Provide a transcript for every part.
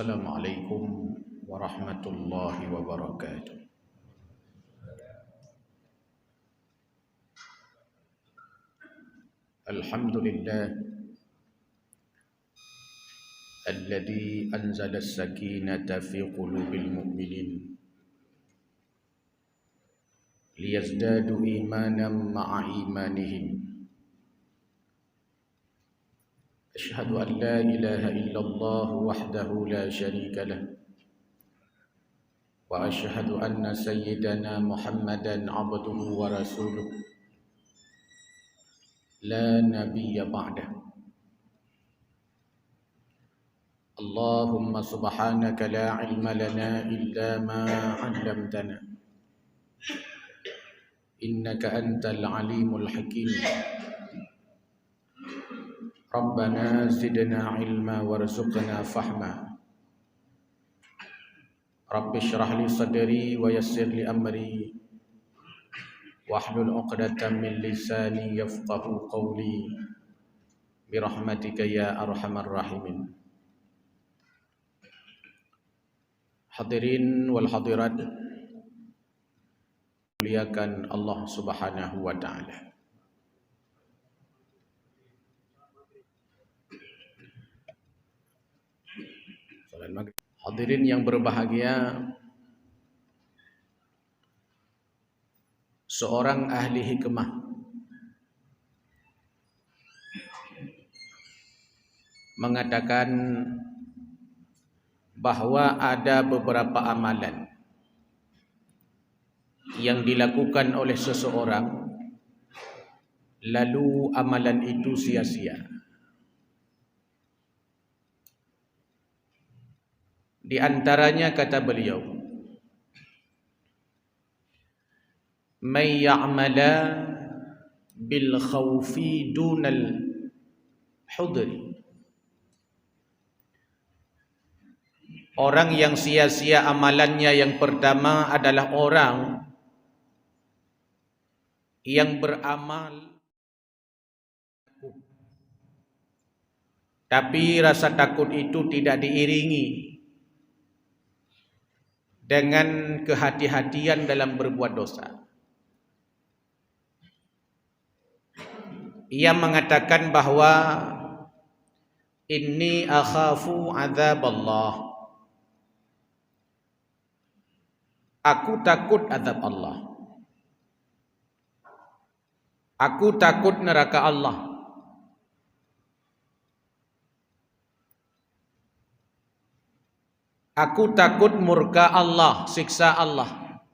Assalamualaikum warahmatullahi wabarakatuh. Alhamdulillah alladzi anzala as-sakinata fi qulubil mu'minin liyazdadu imanan ma'a imanihim. Asyhadu an la ilaha illallah wahdahu la syarika lah wa asyhadu anna sayyidana Muhammadan abduhu wa rasuluh la nabiyya ba'dah. Allahumma subhanaka la ilma lana illa ma 'allamtana innaka antal alimul hakim. Rabbana zidna ilma warzuqna fahma. Rabbi shrah li sadri wa yassir li amri wahlul 'uqdatam min lisani yafqahu qawli birahmatika ya arhamar rahimin. Hadirin wal hadirat, muliakan Allah Subhanahu wa taala. Hadirin yang berbahagia, seorang ahli hikmah mengatakan bahwa ada beberapa amalan yang dilakukan oleh seseorang lalu amalan itu sia-sia. Di antaranya kata beliau, may ya'mala bil khawfi dunal hudri. Orang yang sia-sia amalannya yang pertama adalah orang yang beramal tapi rasa takut itu tidak diiringi dengan kehati-hatian dalam berbuat dosa. Ia mengatakan bahwa inni akhafu azab Allah. Aku takut azab Allah. Aku takut neraka Allah. Aku takut murka Allah, siksa Allah.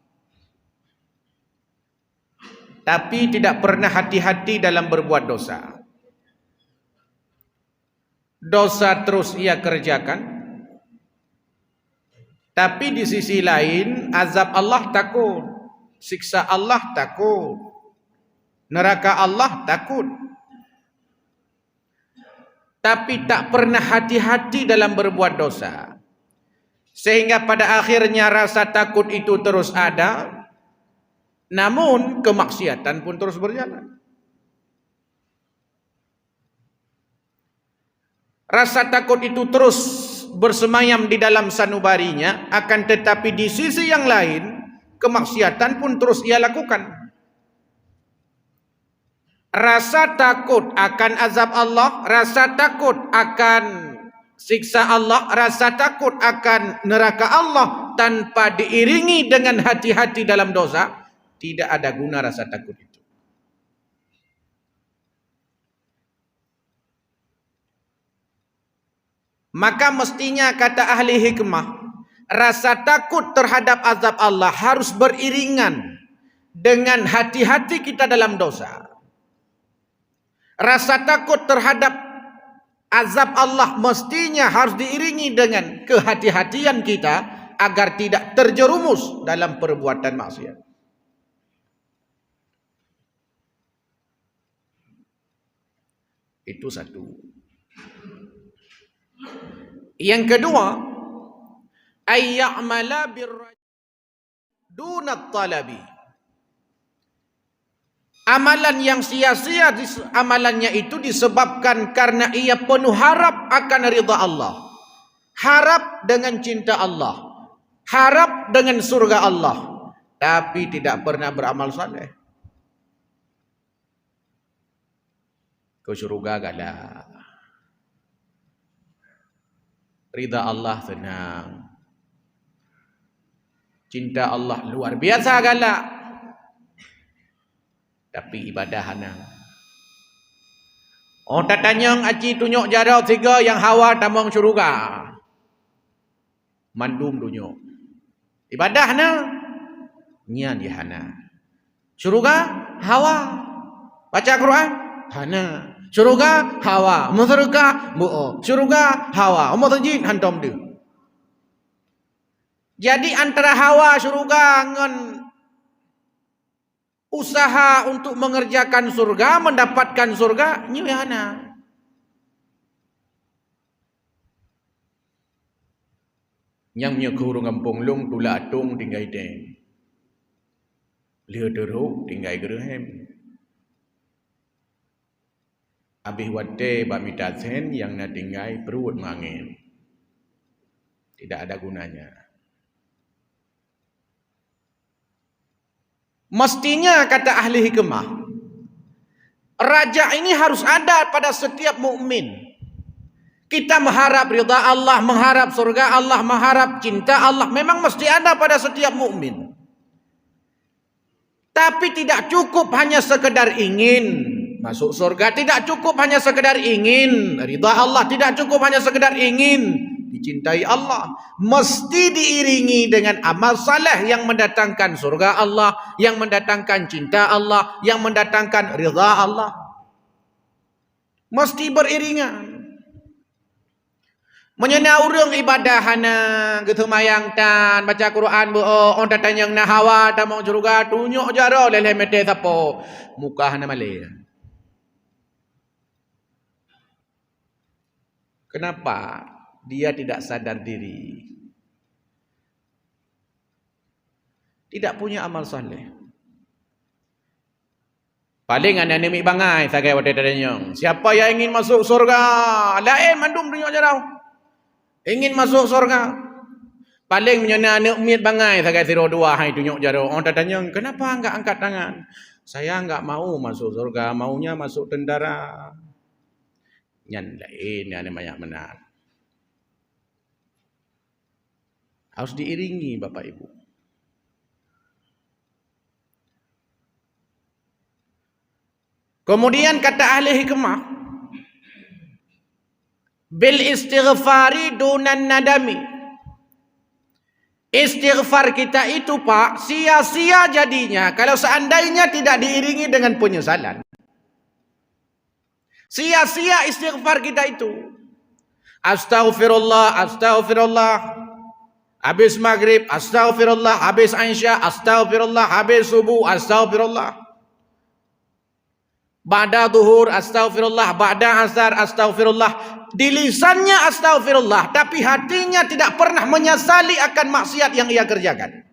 Tapi tidak pernah hati-hati dalam berbuat dosa. Dosa terus ia kerjakan. Tapi di sisi lain, azab Allah takut, siksa Allah takut, neraka Allah takut. Tapi tak pernah hati-hati dalam berbuat dosa. Sehingga pada akhirnya rasa takut itu terus ada, namun kemaksiatan pun terus berjalan. Rasa takut itu terus bersemayam di dalam sanubarinya, akan tetapi di sisi yang lain, kemaksiatan pun terus ia lakukan. Rasa takut akan azab Allah, rasa takut akan siksa Allah, rasa takut akan neraka Allah tanpa diiringi dengan hati-hati dalam dosa, tidak ada guna rasa takut itu. Maka mestinya kata ahli hikmah, rasa takut terhadap azab Allah harus beriringan dengan hati-hati kita dalam dosa. Rasa takut terhadap azab Allah mestinya harus diiringi dengan kehati-hatian kita agar tidak terjerumus dalam perbuatan maksiat. Itu satu. Yang kedua, ayya'mala birrajul talabi. Amalan yang sia-sia, amalannya itu disebabkan karena ia penuh harap akan ridha Allah. harap dengan cinta Allah, harap dengan surga Allah, tapi tidak pernah beramal saleh. Ke syurga galak, ridha Allah senang, cinta Allah luar biasa galak, tapi ibadah hanang. Oh tak tanya aci tunjuk jarau tiga yang hawa tamang syurga, mandum tunjuk ibadah na nyan dia hana, syurga hawa, baca Quran hana, syurga hawa, masyarakat buo, syurga hawa, masjid hantam dia. Jadi antara hawa syurga dengan usaha untuk mengerjakan surga, mendapatkan surga, ni hana. Yang punya kurung kampung long tula atung tinggal deng, lia teruk tinggal gerhem. Habis wate bamitasen yang nak tinggal perut mangin, tidak ada gunanya. Mestinya kata ahli hikmah, raja ini harus ada pada setiap mukmin. Kita mengharap ridha Allah, mengharap surga Allah, mengharap cinta Allah, memang mesti ada pada setiap mukmin. Tapi tidak cukup hanya sekedar ingin masuk surga, tidak cukup hanya sekedar ingin ridha Allah, tidak cukup hanya sekedar ingin dicintai Allah, mesti diiringi dengan amal saleh yang mendatangkan surga Allah, yang mendatangkan cinta Allah, yang mendatangkan ridha Allah. Mesti beriringan. Menyena urang ibadah hana gitu mayang tan baca Quran bu on tanya yang na hawa tamang syurga tunjuk jaro lele mete sapo muka hana malay. Kenapa dia tidak sadar diri, tidak punya amal saleh? Paling anda nemi bangai sagai wate tanya siapa yang ingin masuk surga lain mandum tunjuk jaro. Ingin masuk surga, paling menyana anak miat bangai sagai 02 hai tunjuk jaro. Orang tanya, kenapa enggak angkat tangan? Saya enggak mau masuk surga, maunya masuk tentara. Nyan lain yang banyak benar. Harus diiringi Bapak Ibu. Kemudian kata ahli hikmah, bil istighfari dunan nadami. Istighfar kita itu Pak, sia-sia jadinya kalau seandainya tidak diiringi dengan penyesalan. Sia-sia istighfar kita itu. Astaghfirullah, astaghfirullah. Habis maghrib, astaghfirullah. Habis Aisyah, astaghfirullah. Habis subuh, astaghfirullah. Ba'da zuhur, astaghfirullah. Ba'da asar, astaghfirullah. Di lisannya astaghfirullah, tapi hatinya tidak pernah menyesali akan maksiat yang ia kerjakan.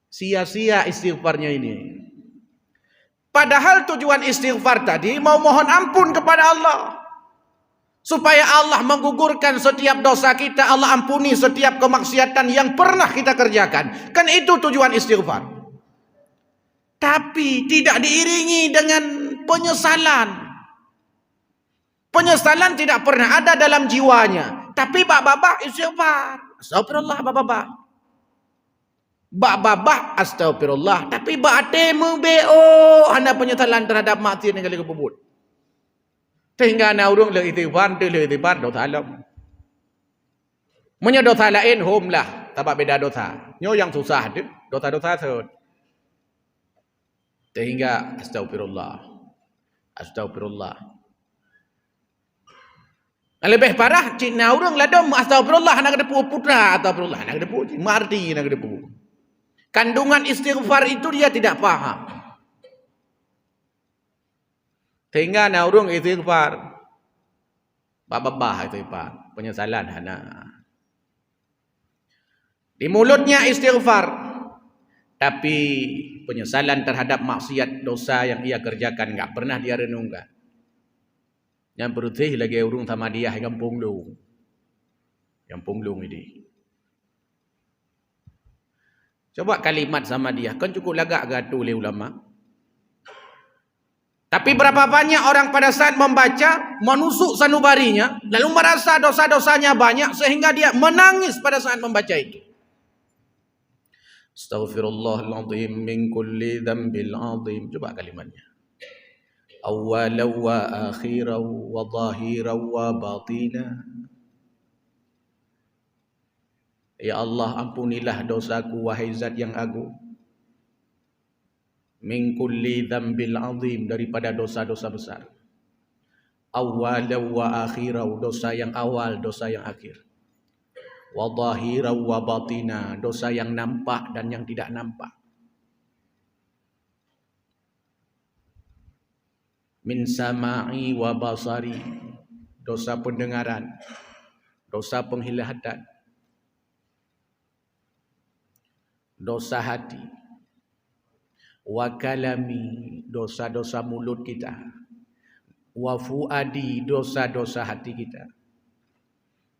Sia-sia istighfarnya ini. Padahal tujuan istighfar tadi mau mohon ampun kepada Allah, supaya Allah menggugurkan setiap dosa kita, Allah ampuni setiap kemaksiatan yang pernah kita kerjakan. Kan itu tujuan istighfar. Tapi tidak diiringi dengan penyesalan. Penyesalan tidak pernah ada dalam jiwanya. Tapi bak-babak istighfar. Astagfirullah bak-babak. Bak-babak astagfirullah. Tapi bak-atemu be-o. Hanya penyesalan terhadap maksiat yang kali kebubut. Sehingga ana urung le istighfar, le istighfar dosa alam. Punya dosa lain hom lah. Tapi beda dosa. Nyo yang susah tu. Dosa-dosa sud. Sehingga astagfirullah. Astagfirullah. Lebih parah cina orang ladom astagfirullah nak depu putra astagfirullah nak depu marti nak depu. Kandungan istighfar itu dia tidak paham. Sehingga na orang istighfar babah istighfar, penyesalan hana. Di mulutnya istighfar, tapi penyesalan terhadap maksiat dosa yang ia kerjakan enggak pernah dia renungkan. Yang berutih lagi urung sama dia hai kampung lu. Yang punglung ini. Coba kalimat sama dia. Kan cukup lagak gatu oleh ulama. Tapi berapa banyak orang pada saat membaca, menusuk sanubarinya, lalu merasa dosa-dosanya banyak sehingga dia menangis pada saat membaca itu. Astaghfirullahaladzim min kulli dhanbil azim. Coba kalimatnya. Awalan wa akhiran wa zahiran wa batina. Ya Allah, ampunilah dosaku wahai zat yang agung. Min kulli dhanbil azim, daripada dosa-dosa besar. Awalan wa akhiran, dosa yang awal, dosa yang akhir. Wa zahiran wa batina, dosa yang nampak dan yang tidak nampak. Min sama'i wa basari, dosa pendengaran, dosa penglihatan, dosa hati, wa kalami, dosa-dosa mulut kita, wa fuadi, dosa-dosa hati kita.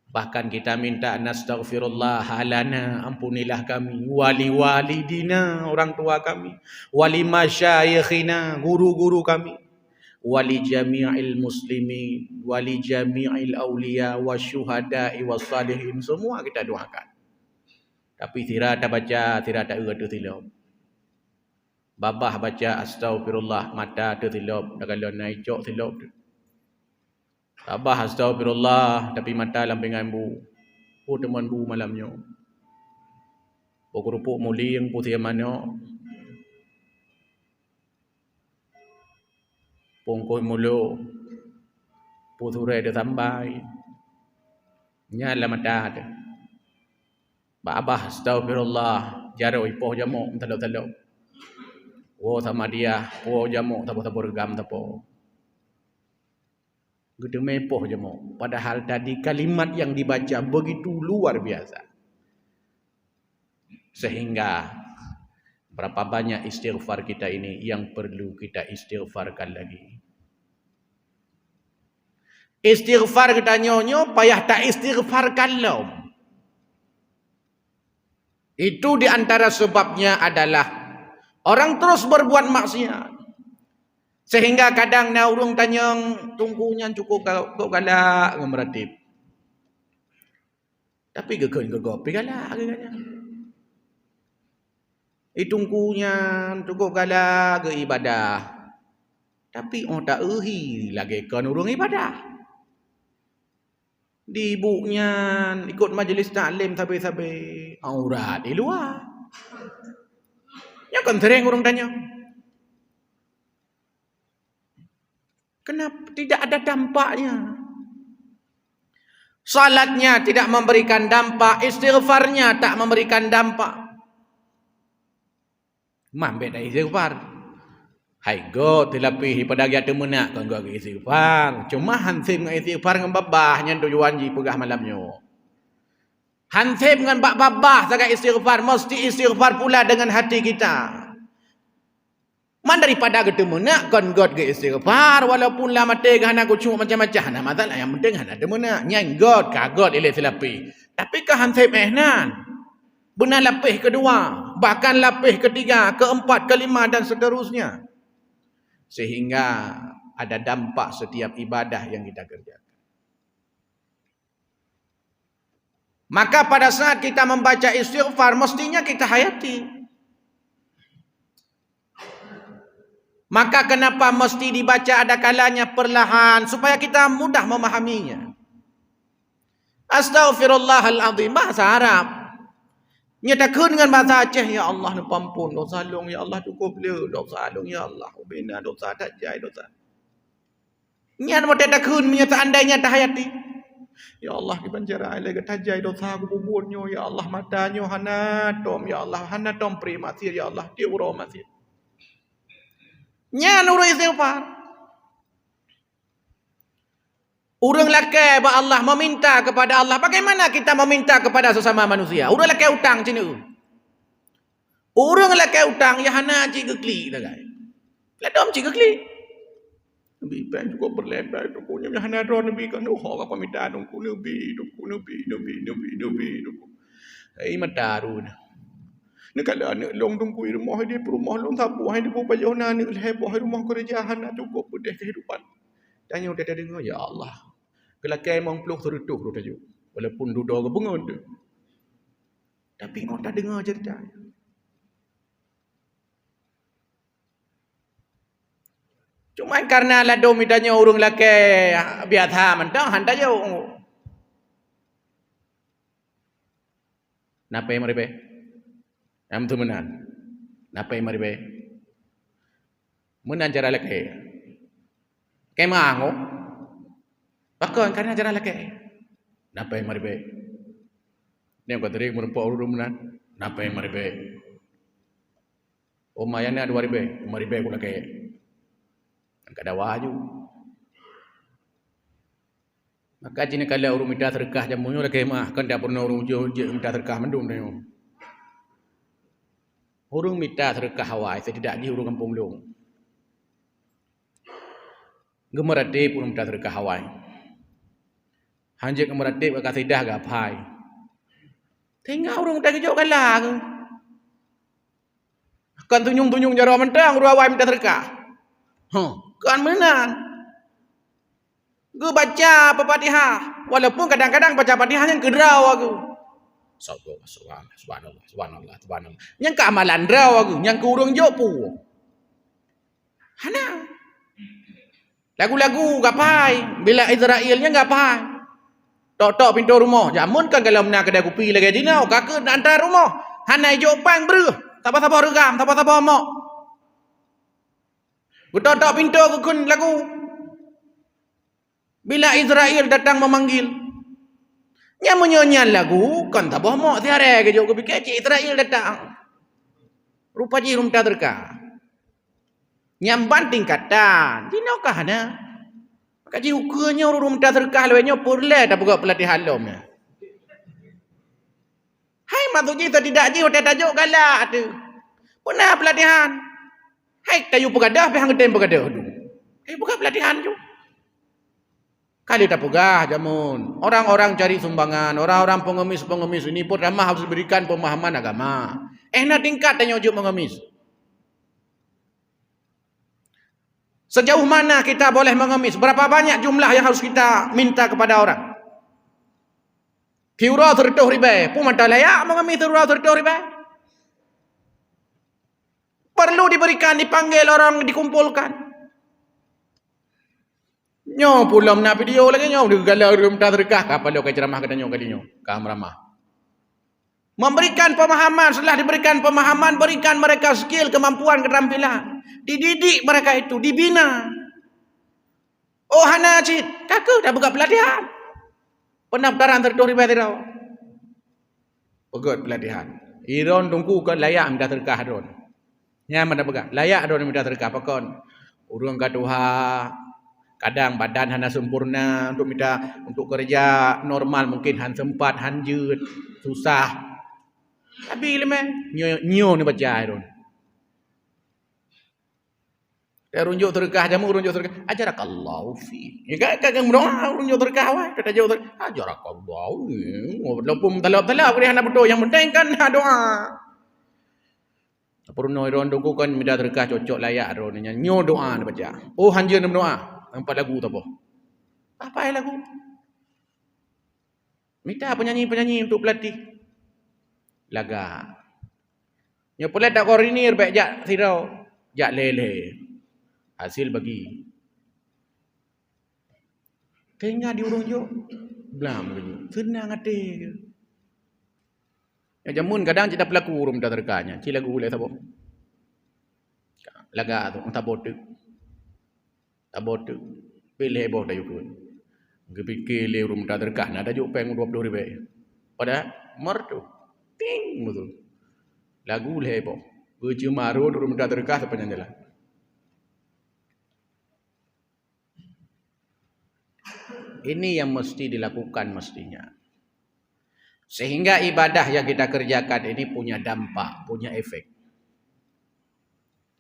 Bahkan kita minta nastaghfirullah halana, ampunilah kami, wali walidina, orang tua kami, wali masyayikhina, guru-guru kami, wali jami'il muslimin, wali jami'il awliya wasyuhada'i wassalihin, semua kita doakan. Tapi tidak ada baca, tidak ada urut tilap. Babah baca astagfirullah, mata tu tilap, kalau naik cok tilap. Babah astagfirullah, tapi mata lampingan bu. Oh teman bu malamnya. Pokok muling putih mana. Pongkoi mulu. Puture dia sampai. Nyala mata ada. Babah astagfirullah, jaro ipoh jamuk telok-telok. Oh sama dia, oh jamuk tapo-tapo regam tapo. Gede mepoh jamuk. Padahal tadi kalimat yang dibaca begitu luar biasa. Sehingga berapa banyak istighfar kita ini yang perlu kita istighfarkan lagi. Istighfar kita nyonyo, payah tak istighfarkan lom. Itu diantara sebabnya adalah orang terus berbuat maksiat. Sehingga kadang na urung tanyang tungkunya cukup kau galak ngemeratip. Tapi gegopi galak agaknya. Itungkunya cukup galak ke ibadah. Tapi tak euhi lagi kan urung ibadah. Di ibunya ikut majlis taklim sampai aurat di luar. Ya kan sering orang tanya. Kenapa tidak ada dampaknya? Salatnya tidak memberikan dampak, istighfarnya tak memberikan dampak. Mambe dah istighfar. Hai go telapi pada dia temenak kan go istighfar. Cuma hansip dengan istighfar dengan babahnya tujuan ji pegah malamnya. Hansip dengan babah sangat istighfar, mesti istighfar pula dengan hati kita. Man daripada ketemenak kan God ke istighfar walaupun lah mati gana aku cuma macam-macam nah masalah yang penting ada temenak nyang God kagot ilai telapi. Tapi ke hansip ehnan. Benar lapis kedua, bahkan lapis ketiga, keempat, kelima dan seterusnya. Sehingga ada dampak setiap ibadah yang kita kerjakan. Maka pada saat kita membaca istighfar, mestinya kita hayati. Maka kenapa mesti dibaca ada kalanya perlahan, supaya kita mudah memahaminya. Astaghfirullahaladzim, bahasa Arab. Nyatakan dengan bahasa Aceh, ya Allah ni pampun dosa long, ya Allah cukup le dosa long, ya Allah bina dosa tak jai dosa. Nyan mo tetakun menyata andainya tahayati. Ya Allah di penjara lagi tajai dosa aku bubunyo, ya Allah matanya hana tom, ya Allah hana tom primatir, ya Allah diuro masir. Nyan urang istighfar. Urang lakai ba Allah meminta kepada Allah. Bagaimana kita meminta kepada sesama manusia? Urang lakai utang cina. Urang lakai utang ya hana cik gekli tagai. Ladom cik gekli. Nabi pen juga berlebar tu punya hanadron Nabi kan apa minta ku Nabi ai madaru ni kalau anak long tunggu rumah dia rumah long sapu hai dia payah nak heboh rumah kerjaan nak cukup pedih kehidupan. Tanya dia dengar ya Allah. Kelakar memang peluk terutuh tu tajuk. Walaupun duduk ke bengun tu. Tapi kau tak dengar cerita. Cuma karena lado midanya urung laki biasa mentang handa je. Napa yang maribe? Am tu menan. Napa yang maribe? Menan cara laki. Kaya mango. Bakon karena cara laki. Napa yang maribe? Ni aku tadi merempak urung menan. Napa yang maribe? Oh mayana 2000, maribe aku laki. Angkat dawa je. Maka jika kalau orang minta terkah jamunya lagi mah kan tak pernah orang je minta terkah mendung dah. Orang minta terkah Hawaii setidak je orang kampung long. Gemeratip orang minta terkah Hawaii. Hanjek gemeratip ke kasidah ke apai. Tengah orang minta kejauh kalah ke. Kan tunyung-tunyung jara mentang orang Hawaii minta terkah. Kan menang. Gue baca Fatihah. Walaupun kadang-kadang baca Fatihah yang kedraw aku. Subhanallah. Yang keamalan draw aku. Yang ke urung jopu. Hana. Lagu-lagu gapai. Bila Israelnya gapai. Tok-tok pintu rumah. Jamun kan kalau menang kedai kopi lagi dinau. Kakak nak hantar rumah. Hana jopang beruh. Tapa-tapa regam. Tapa-tapa mok. Tok-tok pintu kukun lagu. Bila Israel datang memanggil. Yang menyanyian lagu. Kan tak boh mok tiara ke jauh ke fikir. Israel datang. Rupa je rumta terka. Yang banting kata. Jinokah na? Maka je ukanya rumta terka. Lewanya purle tak buka pelatihan lom. Hai maksud je tidak je. Hotel tajuk galak tu. Pernah pelatihan. Hai tayu pegadah. Pihang ketem pegadah tu. Buka pelatihan tu. Kali tak pegah jamun. Orang-orang cari sumbangan. Orang-orang pengemis-pengemis ini pun ramah harus berikan pemahaman agama. Nak tingkat tanya ujuk mengemis. Sejauh mana kita boleh mengemis? Berapa banyak jumlah yang harus kita minta kepada orang? Kiura 30 ribu. Pun mata layak mengemis 30 ribu. Perlu diberikan, dipanggil orang, dikumpulkan. Nyo pula nak video lagi nyo galau minta terkah kapal lo kai ceramah kata nyo kali nyo kam ramah. Memberikan pemahaman, setelah diberikan pemahaman berikan mereka skill, kemampuan, keterampilan. Dididik mereka itu, dibina. Oh hana cit, kakak dah buka pelatihan. Pendaftaran tertulis batirau. Pegot pelatihan. Iron tunggu kan layak minta terkah don. Nya mana pegat? Layak don minta terkah pakon. Urang katuha kadang badan hana sempurna untuk kerja normal mungkin han sempat han jeut susah. Tapi lemah nyo ni baca don. Runjuk terkah jamu runjuk terkah ajarakallahu fi. Ya kan berdoa runjuk terkah wah kata jauh ajarakallahu. Walaupun talab-talab dia hana betul yang penting kan doa. Purno ron dongku kan minta terkah cocok layak ron nyo doa ni baca. Oh hanjeun berdoa. 4 lagu tak apa. Apa lagu? Minta penyanyi-penyanyi untuk pelatih. Laga. Yang pelat tak koordinir baik jak sirau. Jak lele. Hasil bagi. Tengah di urung jo. Belam lagi. Senang hati. Yang jamun kadang kita pelaku urung tak terkanya. Ci lagu boleh tak apa. Laga tu. Tak botek. Abot pilih heboh dah yukun. Kepikir le rumah tak terkah nak tajuk peng 20 ribu. Pada mertu. Ting betul. Lagu le heboh. Gece maru rumah tak terkah sepanjang jalan. Ini yang mesti dilakukan mestinya. Sehingga ibadah yang kita kerjakan ini punya dampak, punya efek.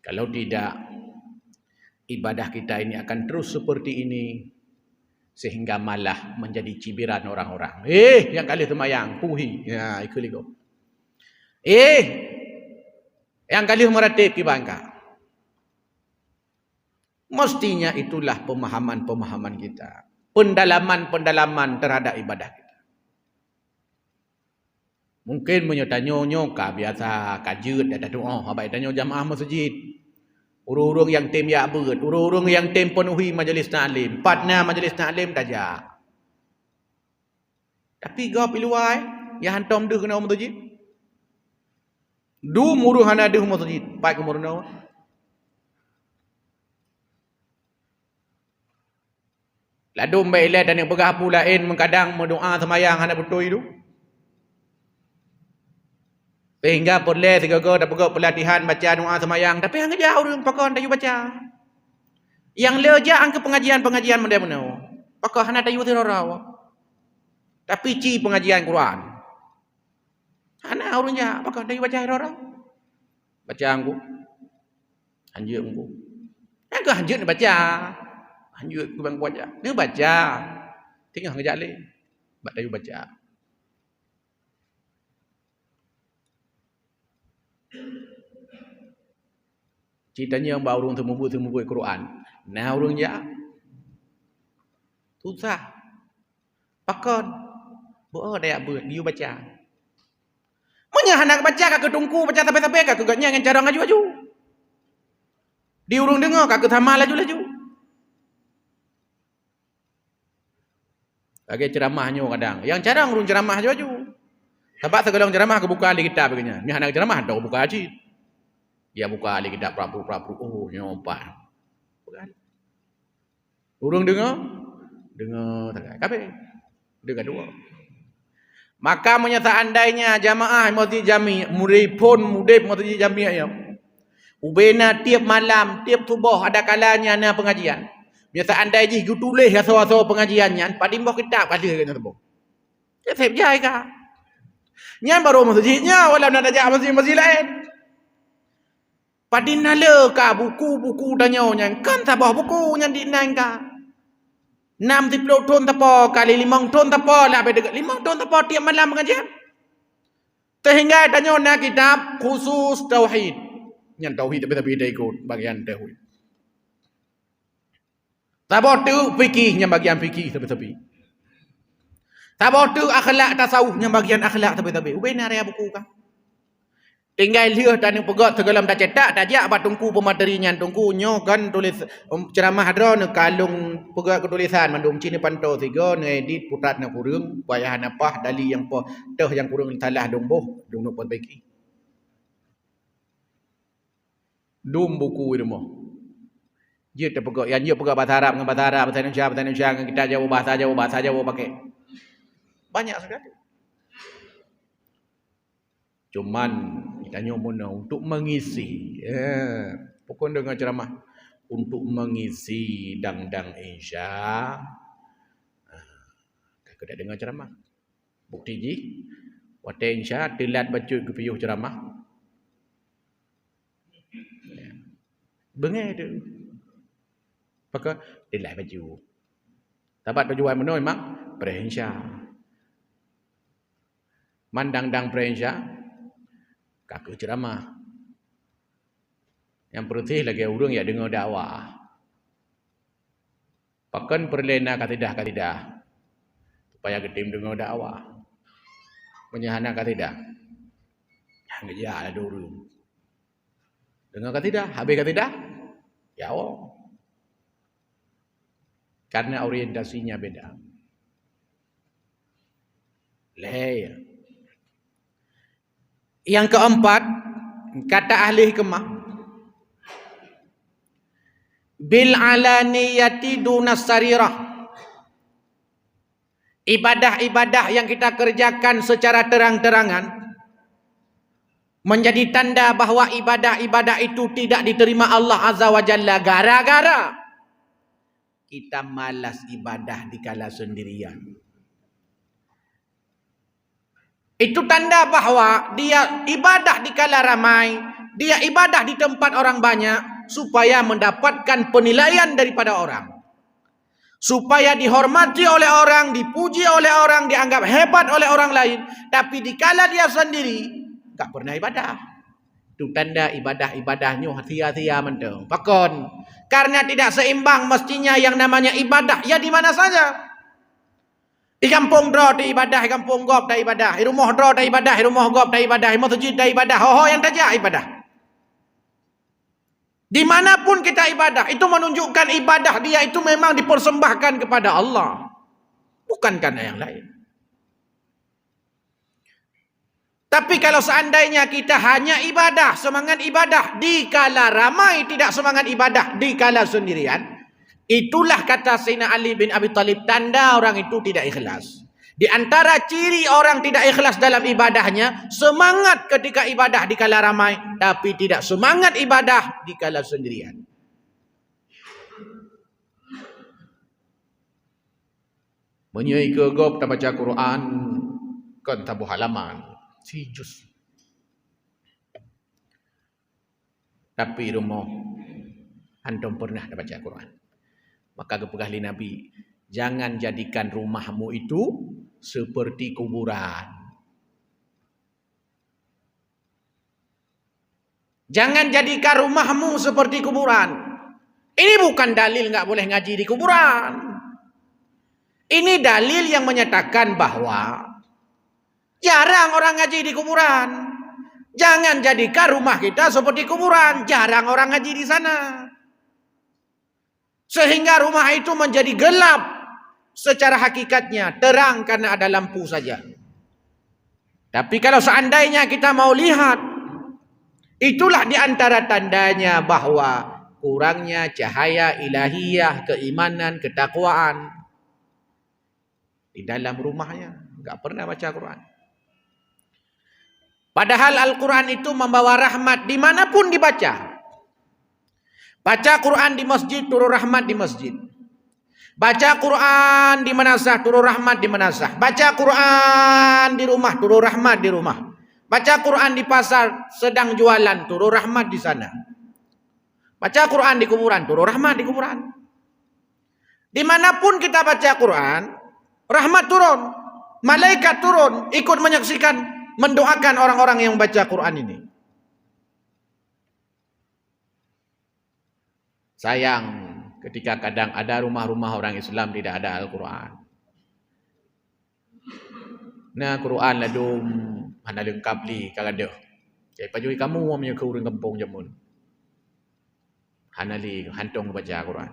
Kalau tidak ibadah kita ini akan terus seperti ini sehingga malah menjadi cibiran orang-orang. Yang kali semayang puhi, ya ikut ligo. Yang kali meratib ki bangka. Mestinya itulah pemahaman-pemahaman kita, pendalaman-pendalaman terhadap ibadah kita. Mungkin menyertanya ka biasa kajut ada doa, habai tanya jamaah masjid. Urung-urung yang tim ya beut, urung-urung yang tim penuhi majlis taklim, partner majlis taklim tajak. Tapi gap iluai, ya hantam deh kena masjid. Du muruh hana deh masjid, pai ke murno. Ladum baile dan yang pegah pula lain mengkadang mendoa semayang hana betul itu. Sehingga boleh tiga-tiga dah pegak pelatihan baca doa semayang. Tapi yang kerja orang pakar tayu baca. Yang leja angke pengajian-pengajian mana-mana. Pakar hana tayu tiraraw. Tapi ci pengajian Quran. Hana orangnya pakar tayu baca tiraraw. Baca angku. Anjur angku. Angku anjur nak baca. Anjur ku bang baca. Dia baca. Tinggal kerja le. Bak tayu baca. Ceritanya yang baru temu Quran. Nah orangnya susah. Pakon. Buat dia buat dia baca. Munya hendak baca kak ketungku baca tapi kak kegatnya dengan cara ngaju-aju. Di urung dengar kak ketama laju-laju. Lagi ceramahnya kadang. Yang cara ngurung ceramah laju-laju. Sebab segala ceramah kebuka di kitab begini. Ni hendak ceramah dah buka haji. Dia buka lagi kitab prabu-prabu. Oh, nyompan. Bukan. Urung dengar? Dengar tak kabe. Dengar dua. Maka seandainya jamaah masjid jami, mudip masjid jami ya. Ubena tiap malam, tiap subuh ada kalanya na pengajian. Biasa andai ji tulis asal-asal pengajiannya, padimbah kitab ada kena tebuk. Ya sep jai ka. Nya baru masjidnya wala nak ajak masjid-masjid lain. Padinala ka buku-buku danyonya kan tabah buku yang dinang ka 60 ton tapo kali 5 ton tapo lah dekat 5 ton tapo tiap malam pengajian. Sehingga danyonya kitab khusus tauhid. Yang tauhid tapi dia ikut bagian tauhid. Tapo tu fikihnya bagian fikih tapi. Tapo tu akhlak tasawufnya bagian akhlak tapi. Ubena area buku ka. Tinggal dia dan yang pegat segalam dah cetak tajak apa tungku pematerinya tungku nyo kan tulis ceramah hadra ne kalung pegat ketulisan mandum cini pantau tiga ne edit putrat na kurung payah napah dali yang po teh yang kurung salah domboh dum nak perbaiki dum buku itu mah dia tak pegat yang dia pegat bahasa Arab dengan bahasa Arab bahasa Indonesia dengan kita bahasa Jawa pakai banyak sekali. Cuman tanya mana untuk mengisi pokok dengan ceramah untuk mengisi dang-dang Insya kakak dengar ceramah bukti ji wate Insya telat baca kepiyuh ceramah bengai tu maka telat baju tabat bajuan mana memang pre-Insya mandang-dang pre-Insya kakak ceramah. Yang perutih lagi urung ya dengar dakwah. Pakan perlena katidah. Supaya ketim dengar dakwah. Menyahana katidah. Yang dia ada urung. Dengar katidah, habis katidah. Ya Allah. Karena orientasinya beda. Leh. Yang keempat, kata ahli hikmah, bil alaniyati dunas sarirah. Ibadah-ibadah yang kita kerjakan secara terang-terangan menjadi tanda bahawa ibadah-ibadah itu tidak diterima Allah Azza wa Jalla gara-gara kita malas ibadah di kala sendirian. Itu tanda bahawa dia ibadah di kala ramai, dia ibadah di tempat orang banyak, supaya mendapatkan penilaian daripada orang. Supaya dihormati oleh orang, dipuji oleh orang, dianggap hebat oleh orang lain. Tapi dikala dia sendiri, tak pernah ibadah. Itu tanda ibadah-ibadahnya hati-hati mentang. Pakon. Karena tidak seimbang mestinya yang namanya ibadah. Ya di mana saja. Di kampung draw dah ibadah, di kampung gop dah ibadah. Di rumah draw dah ibadah, di rumah gop dah ibadah. Di masjid dah ibadah. Ho yang tajak ibadah. Dimanapun kita ibadah, itu menunjukkan ibadah dia itu memang dipersembahkan kepada Allah. Bukan karena yang lain. Tapi kalau seandainya kita hanya ibadah, semangat ibadah di kala ramai, tidak semangat ibadah di kala sendirian, itulah kata Sayyidina Ali bin Abi Thalib, tanda orang itu tidak ikhlas. Di antara ciri orang tidak ikhlas dalam ibadahnya, semangat ketika ibadah di kala ramai, tapi tidak semangat ibadah di kala sendirian. Menyai ke gop tak baca Quran, kan tabu halaman, si juz. Tapi rumah, antum pernah tak baca Quran. Maka kepegahli Nabi, jangan jadikan rumahmu itu seperti kuburan. Jangan jadikan rumahmu seperti kuburan. Ini bukan dalil enggak boleh ngaji di kuburan. Ini dalil yang menyatakan bahwa jarang orang ngaji di kuburan. Jangan jadikan rumah kita seperti kuburan. Jarang orang ngaji di sana. Sehingga rumah itu menjadi gelap. Secara hakikatnya terang karena ada lampu saja. Tapi kalau seandainya kita mau lihat, itulah di antara tandanya bahwa kurangnya cahaya ilahiyah, keimanan, ketakwaan di dalam rumahnya. Enggak pernah baca Quran. Padahal Al-Quran itu membawa rahmat dimanapun dibaca. Baca Quran di masjid, turun rahmat di masjid. Baca Quran di manasah, turun rahmat di manasah. Baca Quran di rumah, turun rahmat di rumah. Baca Quran di pasar, sedang jualan, turun rahmat di sana. Baca Quran di kuburan, turun rahmat di kuburan. Dimanapun kita baca Quran, rahmat turun. Malaikat turun, ikut menyaksikan, mendoakan orang-orang yang baca Quran ini. Sayang, ketika kadang ada rumah-rumah orang Islam tidak ada Al-Quran. Nah, Quran ladum mana lengkap li kalau ada. Jadi pajui kamu mau punya ke urang kampung jamun. Hanali hantung baca Quran.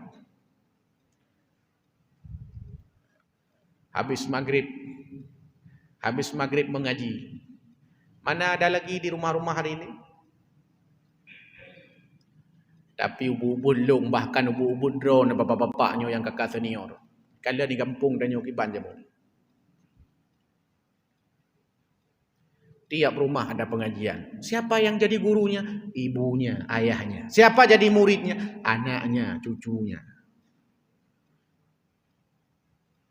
Habis maghrib mengaji. Mana ada lagi di rumah-rumah hari ini? Tapi ubun long, bahkan ubun drone bapak-bapaknya yang kakak senior. Kalau di kampung dan nyokiban jamun. Tiap rumah ada pengajian. Siapa yang jadi gurunya? Ibunya, ayahnya. Siapa jadi muridnya? Anaknya, cucunya.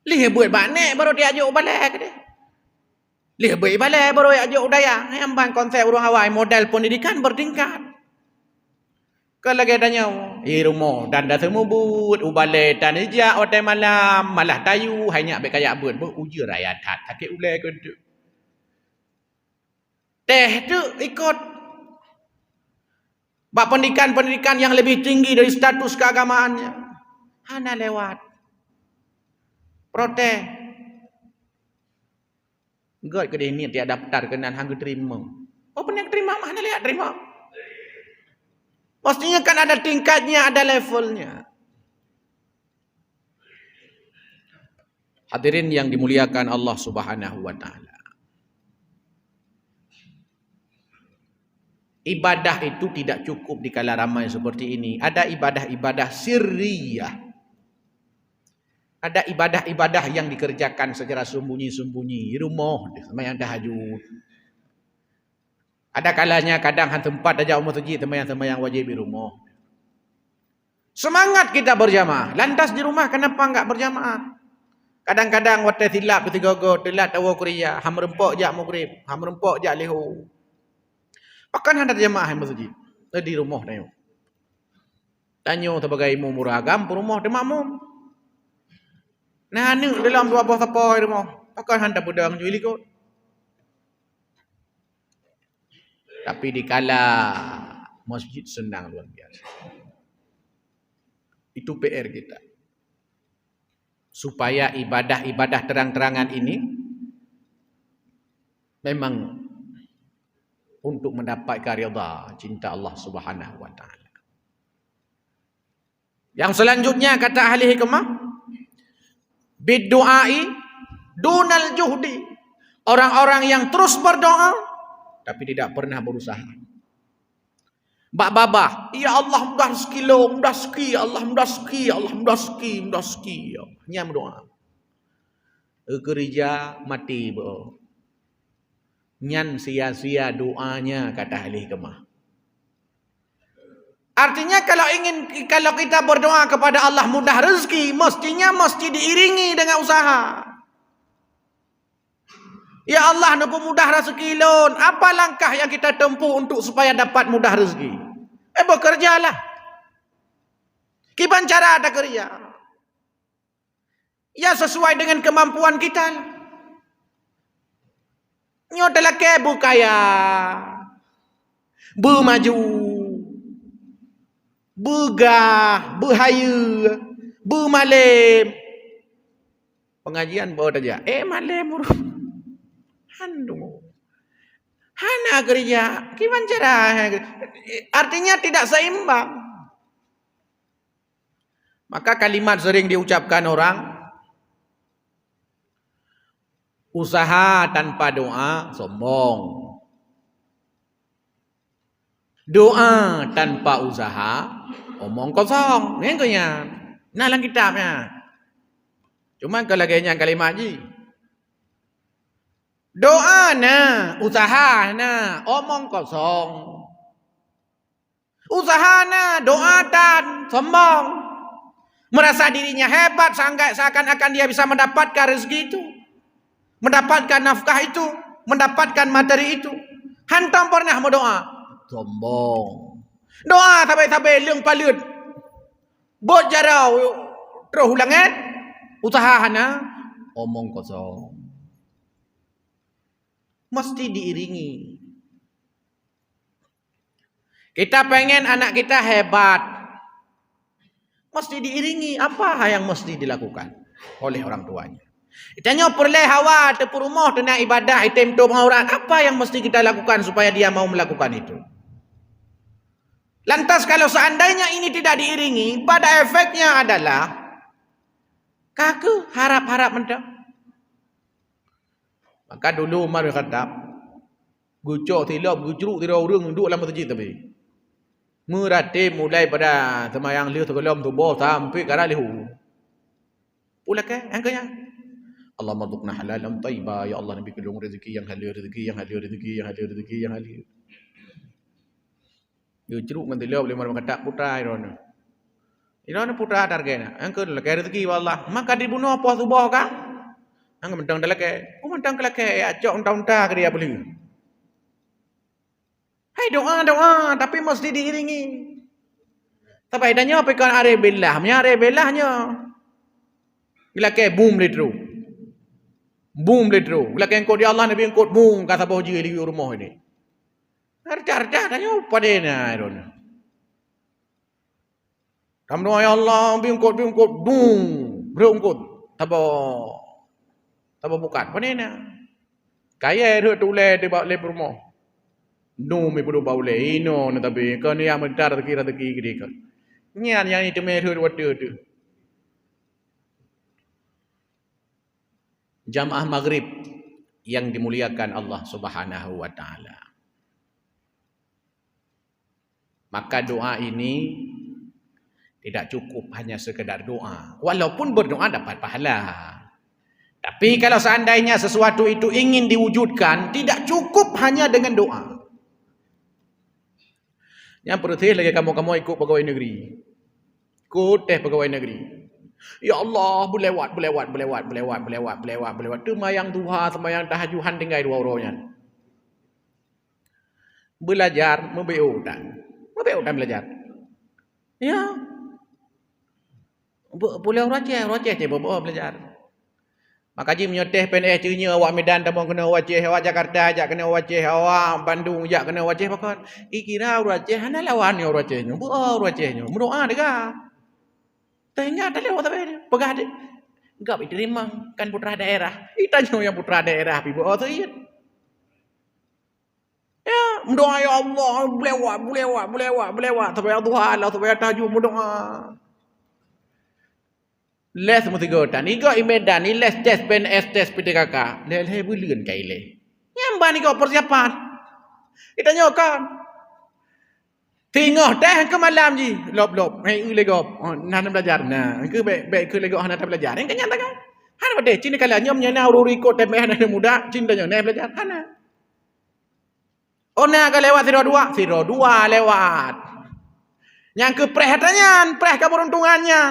Lihat buat banek baru dia ajuk balik deh. Lihat buat balik baru dia ajuk daya. Yang konsep urang awal model pendidikan bertingkat. Kalau lagi tanya, rumah dan dah semua but, ubale dan ija otai malam, malah tayu hanya baik kayak but, uji rakyat tak ulai ke tu. Teh tu ikut bab pendidikan yang lebih tinggi dari status keagamaannya. Hana lewat. Protes. God ke ni dia daftar kenan hang terima. Oh pening terima mana lihat terima. Pastinya kan ada tingkatnya, ada levelnya. Hadirin yang dimuliakan Allah Subhanahu wa taala. Ibadah itu tidak cukup di kala ramai seperti ini. Ada ibadah-ibadah sirriyah. Ada ibadah-ibadah yang dikerjakan secara sembunyi-sembunyi di rumah, sembahyang tahajud. Ada kalanya kadang tempat aja masjid sembahyang wajib di rumah. Semangat kita berjamaah. Lantas di rumah kenapa enggak berjamaah? Kadang-kadang waktu silap ketiga-tiga telat awal kuliah, ham rempok jak maghrib, ham rempok jak leho. Bahkan ada jamaah di masjid, di rumah dah. Tanya sebagai imam muragam, rumah dia makmum. Nah, ni dalam dua buah sapoi rumah. Pakai hantar pedang jual ikut. Tapi dikala masjid senang luar biasa. Itu PR kita. Supaya ibadah-ibadah terang-terangan ini memang untuk mendapatkan ridha cinta Allah Subhanahu wa taala. Yang selanjutnya kata ahli hikmah, bidduai dunal juhdi. Orang-orang yang terus berdoa tapi tidak pernah berusaha. Bak babah, ya Allah mudah rezeki lo, mudah rezeki, Allah mudah rezeki, Allah mudah rezeki, mudah rezeki. Hanya berdoa. Kerja mati bo. Nyan sia-sia doanya kata ahli hikmah. Artinya kalau kita berdoa kepada Allah mudah rezeki, mestinya mesti diiringi dengan usaha. Ya Allah, nak mudah rezeki lon. Apa langkah yang kita tempuh untuk supaya dapat mudah rezeki? Bekerjalah. Kiban cara ada kerja. Ya sesuai dengan kemampuan kita. Nyo adalah kebu kaya. Bermaju. Begah, berhaya, bermalam. Pengajian bawa saja. Malam buruk. Handu. Hana kerja. Gimana cara? Artinya tidak seimbang. Maka kalimat sering diucapkan orang. Usaha tanpa doa sombong. Doa tanpa usaha omong kosong. Ni kaya. Nah dalam kitabnya. Cuma kalau kayaknya kalimat je. Doa na, usaha na, omong kosong. Usaha na, doa dan sombong. Merasa dirinya hebat seakan-akan dia bisa mendapatkan rezeki itu. Mendapatkan nafkah itu, mendapatkan materi itu. Hantam pernah berdoa. Sombong. Doa sampai-sampai leung palut. Bot jarau terus ulangan. Usaha hana omong kosong. Mesti diiringi. Kita pengen anak kita hebat. Mesti diiringi. Apa yang mesti dilakukan oleh orang tuanya? Tanya perleh hawa tepur rumah tena ibadah item tu pengaurat. Apa yang mesti kita lakukan supaya dia mau melakukan itu? Lantas kalau seandainya ini tidak diiringi, pada efeknya adalah kaku harap-harap mendak. Maka dulu Umar bin Khattab gucok tilap gucruk tirau urang duduk dalam masjid tapi. Merate mulai pada semayang liu sekolam tubuh sampai kara lihu. Pula ke angkanya. Allah marzuqna halalan tayyiba, ya Allah nabi kulung rezeki yang halal, rezeki yang halal, rezeki yang halal, rezeki yang halal. Yo ceruk ngan tilap boleh marang kata putra iron. Iron putra targetna. Angke lek rezeki wallah. Maka dibunuh apa subuh ka? Ang mentang dalake. Oh mentang kelake ya cok unta-unta ke dia boleh. Hai doa tapi mesti diiringi. Sampai danya pekan are billah, nya are billahnya. Bila ke boom letru. Boom letru. Bila ke engkau di Allah nabi engkau boom kata boji di rumah ini. Harta danya padena iron. Kamu doa ya Allah engkau boom, berengkau. Tabo bukan padena. Kaya dia tule di bawah lep rumah. No me perlu bau le ino na tapi kan yang mentar rezeki gede kan. Nyan yang itu me hur waduh tu. Jamaah maghrib yang dimuliakan Allah Subhanahu wa taala. Maka doa ini tidak cukup hanya sekedar doa. Walaupun berdoa dapat pahala. Tapi kalau seandainya sesuatu itu ingin diwujudkan, tidak cukup hanya dengan doa. Yang pertama lagi kamu ikut pegawai negeri. Ikut pegawai negeri. Ya Allah, belewat. Semayang duha, semayang tahajudan tinggal dua orangnya. Belajar, membeodan belajar. Ya, Boleh roceh je bawa belajar. Maka ji menyoteh PNS cernya awak Medan tamang kena waceh, awak Jakarta ajak kena waceh, awak Bandung ajak kena waceh pakon. Kira waceh hana lawan yo wacehnya. Buah wacehnya. Berdoa dega. Tanya tak lewat apa ni. Pegah dia. Enggak diterima kan putra daerah. Itanya yang putra daerah pi buah tu iya. Ya, berdoa ya Allah, belewat. Tapi Tuhan Allah supaya tahajud berdoa. Les mesti gotan. Iga imedan ni les tes PNS tes PTKK. Le bulan kai le. Nyambah ni kau persiapan. Kita nyokan. Tengok dah ke malam ji. Lop. Hai legop. Nak belajar nah. Ke baik ke legop nak belajar. Yang kenyang tak kan? Hana bade cini kala nyom nyana ururi ko temeh anak muda cinta nyo nak belajar. Hana. Ona ka lewat 02 lewat. Yang ke perhatiannya, preh keberuntungannya.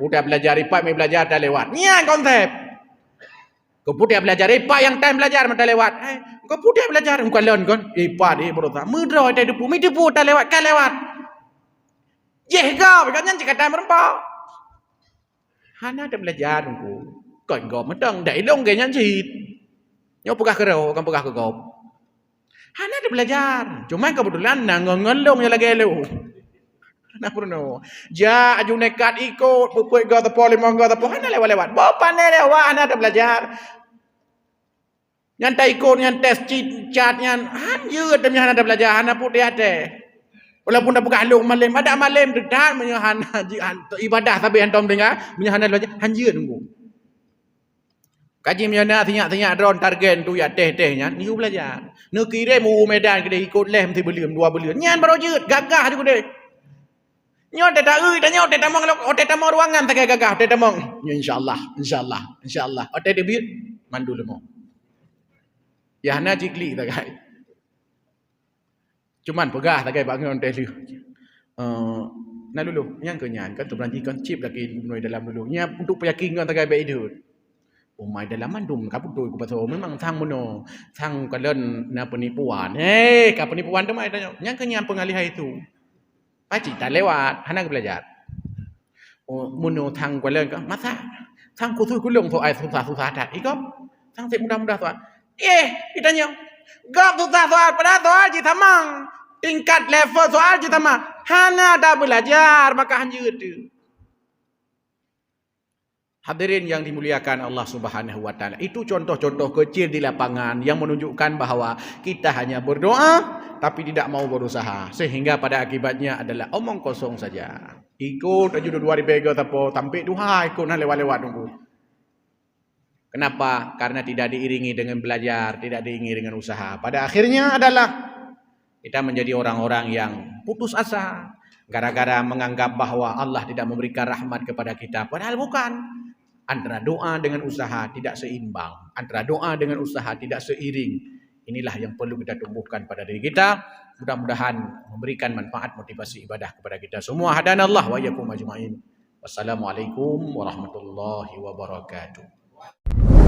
Udah belajar IPA, mai belajar dah lewat. Nian konsep. Kau putih belajar IPA yang time belajar dah lewat. Kau putih belajar bukan lawan kon. IPA ni berota. Mudra ada depu, mi depu dah lewat kan lewat. Jeh kau, kan yang cakap time berempat. Hana dah belajar aku. Kon kau medang dah ilong ke nyanjit. Nyo pegah kerau, kan pegah ke kau. Hana dah belajar. Cuma kebetulan nangong-ngolong yang lagi elu. Nak pernah. Ja aju nekat ikut pupuk ga tepo lima ga tepo hana lewat. Bapak ni lewat hana ada belajar. Yang tak ikut yang tes cat yang hanya demi hana ada belajar hana pun dia ada. Walaupun dah buka halung malam ada malam dekat menyo hana ibadah tapi antum dengar menyo hana belajar hanya tunggu. Kaji menyana tinyak drone target tu ya teh-tehnya ni belajar. Nak kirim Medan ke ikut les mesti belium 2 bulan. Nyan baru je gagah tu deh. Nyo tak tanya tak tamang ruangan tak gagah tak tamang. Ya insyaallah. Ote debut mandu lemo. Ya hana jikli tak gai. Cuman pegah tak gai bangun teh lu. Nak dulu yang kenyan kan tu beranji kan chip lagi menoi dalam dulu. Nya untuk peyakin kan tak gai baik hidup. Umai dalam mandum kaputoi ku paso memang sang mono sang kalen na penipuan. Ka penipuan tu mai tanya. Yang kenyan pengalihai itu. Pakcik tak lewat, hana belajar. Muno thang kwa len ka, masa thang ku ku long tu ai susah tak. Ikop, thang sik mudah-mudah tu. Itanya. Gap susah pada soal ji tamang. Tingkat level soal ji tamang. Hana dah belajar maka hanya tu. Hadirin yang dimuliakan Allah Subhanahu wa taala. Itu contoh-contoh kecil di lapangan yang menunjukkan bahawa kita hanya berdoa tapi tidak mau berusaha sehingga pada akibatnya adalah omong kosong saja. Ikut aja dua ribu tapo tampik duha ikut nah lewat-lewat tunggu. Kenapa? Karena tidak diiringi dengan belajar, tidak diiringi dengan usaha. Pada akhirnya adalah kita menjadi orang-orang yang putus asa gara-gara menganggap bahawa Allah tidak memberikan rahmat kepada kita. Padahal bukan. Antara doa dengan usaha tidak seimbang. Antara doa dengan usaha tidak seiring. Inilah yang perlu kita tumbuhkan pada diri kita. Mudah-mudahan memberikan manfaat motivasi ibadah kepada kita semua. Hadanallah wa iyyakum ajma'in. Wassalamualaikum warahmatullahi wabarakatuh.